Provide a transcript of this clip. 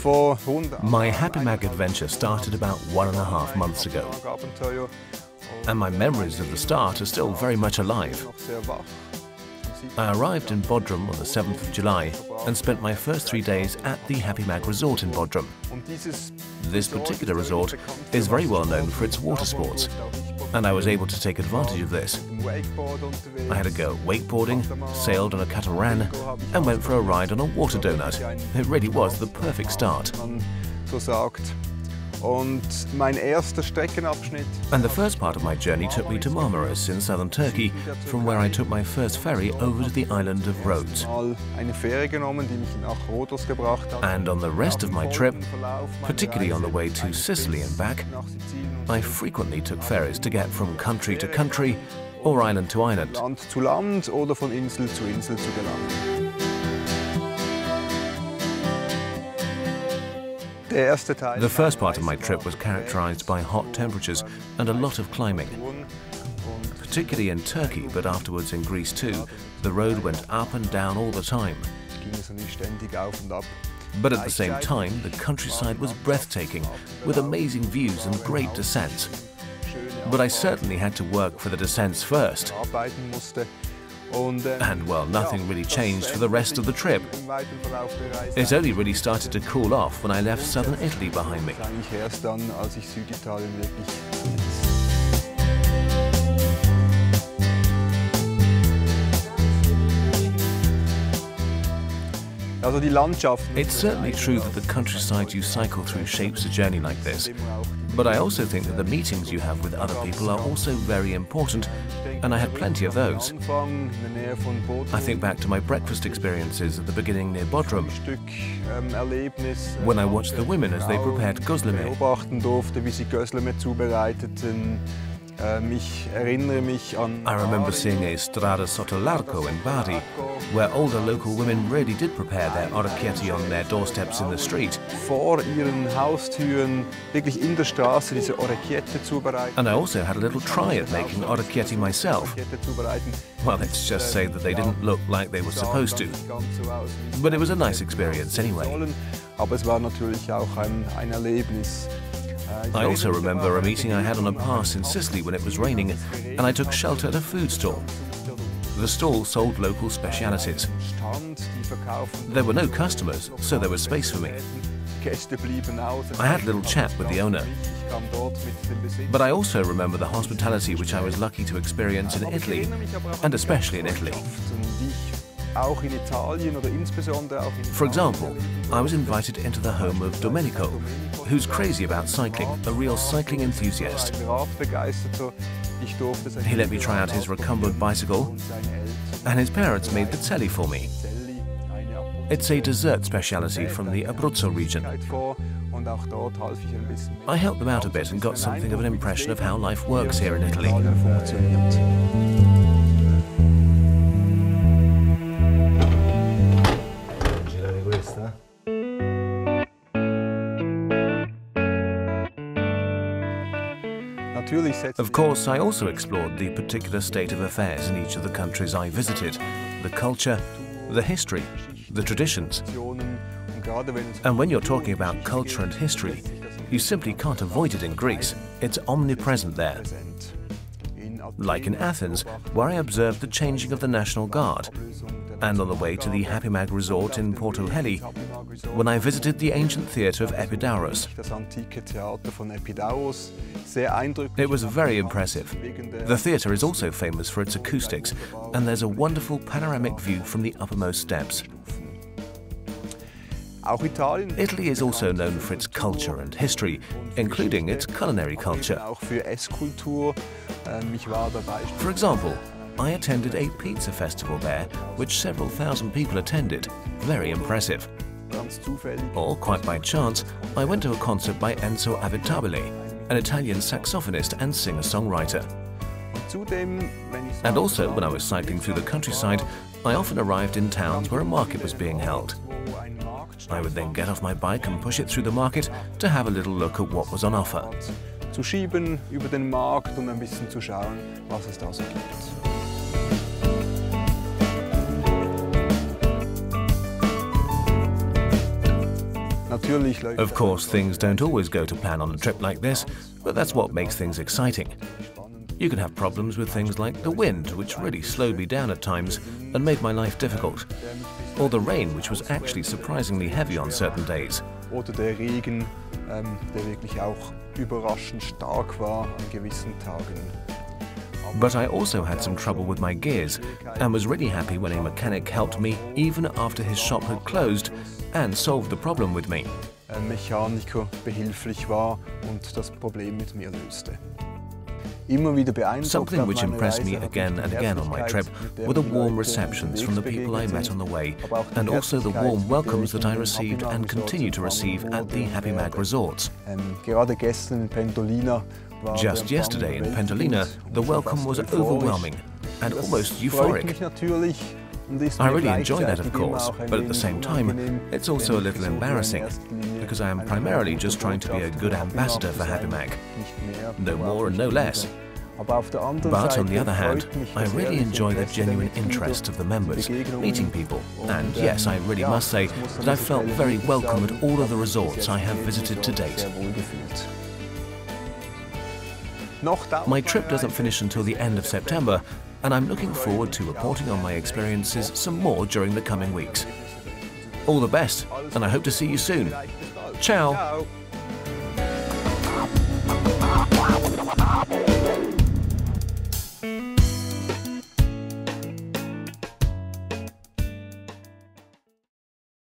My Hapimag adventure started about 1.5 months ago, and my memories of the start are still very much alive. I arrived in Bodrum on the 7th of July and spent my first 3 days at the Hapimag resort in Bodrum. This particular resort is very well known for its water sports, and I was able to take advantage of this. I had a go at wakeboarding, sailed on a catamaran, and went for a ride on a water donut. It really was the perfect start. And the first part of my journey took me to Marmaris in southern Turkey, from where I took my first ferry over to the island of Rhodes. And on the rest of my trip, particularly on the way to Sicily and back, I frequently took ferries to get from country to country or island to island. The first part of my trip was characterized by hot temperatures and a lot of climbing. Particularly in Turkey, but afterwards in Greece too, the road went up and down all the time. But at the same time, the countryside was breathtaking, with amazing views and great descents. But I certainly had to work for the descents first. And well, nothing really changed for the rest of the trip. It only really started to cool off when I left southern Italy behind me. It's certainly true that the countryside you cycle through shapes a journey like this, but I also think that the meetings you have with other people are also very important, and I had plenty of those. I think back to my breakfast experiences at the beginning near Bodrum, when I watched the women as they prepared gözleme. I remember seeing a strada sotto l'arco in Baar, where older local women really did prepare their orecchiette on their doorsteps in the street. And I also had a little try at making orecchiette myself. Well, let's just say that they didn't look like they were supposed to. But it was a nice experience anyway. I also remember a meeting I had on a pass in Sicily when it was raining, and I took shelter at a food stall. The stall sold local specialities. There were no customers, so there was space for me. I had a little chat with the owner. But I also remember the hospitality which I was lucky to experience in Italy, and especially in Italy. For example, I was invited into the home of Domenico, who's crazy about cycling, a real cycling enthusiast. He let me try out his recumbent bicycle, and his parents made the celli for me. It's a dessert speciality from the Abruzzo region. I helped them out a bit and got something of an impression of how life works here in Italy. Of course, I also explored the particular state of affairs in each of the countries I visited, the culture, the history, the traditions. And when you're talking about culture and history, you simply can't avoid it in Greece. It's omnipresent there. Like in Athens, where I observed the changing of the National Guard, and on the way to the Hapimag resort in Porto Heli, when I visited the ancient theatre of Epidaurus. It was very impressive. The theatre is also famous for its acoustics, and there's a wonderful panoramic view from the uppermost steps. Italy is also known for its culture and history, including its culinary culture. For example, I attended a pizza festival there, which several thousand people attended. Very impressive. Or, quite by chance, I went to a concert by Enzo Abitabile, an Italian saxophonist and singer-songwriter. And also, when I was cycling through the countryside, I often arrived in towns where a market was being held. I would then get off my bike and push it through the market to have a little look at what was on offer. Über den Markt und ein bisschen zu schauen, was es da so gibt. Of course, things don't always go to plan on a trip like this, but that's what makes things exciting. You can have problems with things like the wind, which really slowed me down at times and made my life difficult, or the rain, which was actually surprisingly heavy on certain days. Oder der Regen, der wirklich auch überraschend stark war an gewissen Tagen. But I also had some trouble with my gears and was really happy when a mechanic helped me even after his shop had closed and solved the problem with me. Ein Mechaniker behilflich war und das Problem mit mir löste. Something which impressed me again and again on my trip were the warm receptions from the people I met on the way, and also the warm welcomes that I received and continue to receive at the Hapimag resorts. Just yesterday in Pentolina, the welcome was overwhelming and almost euphoric. I really enjoy that, of course, but at the same time, it's also a little embarrassing, because I am primarily just trying to be a good ambassador for Hapimag. No more and no less. But on the other hand, I really enjoy the genuine interest of the members, meeting people, and yes, I really must say that I felt very welcome at all of the resorts I have visited to date. My trip doesn't finish until the end of September, and I'm looking forward to reporting on my experiences some more during the coming weeks. All the best, and I hope to see you soon. Ciao! Ciao.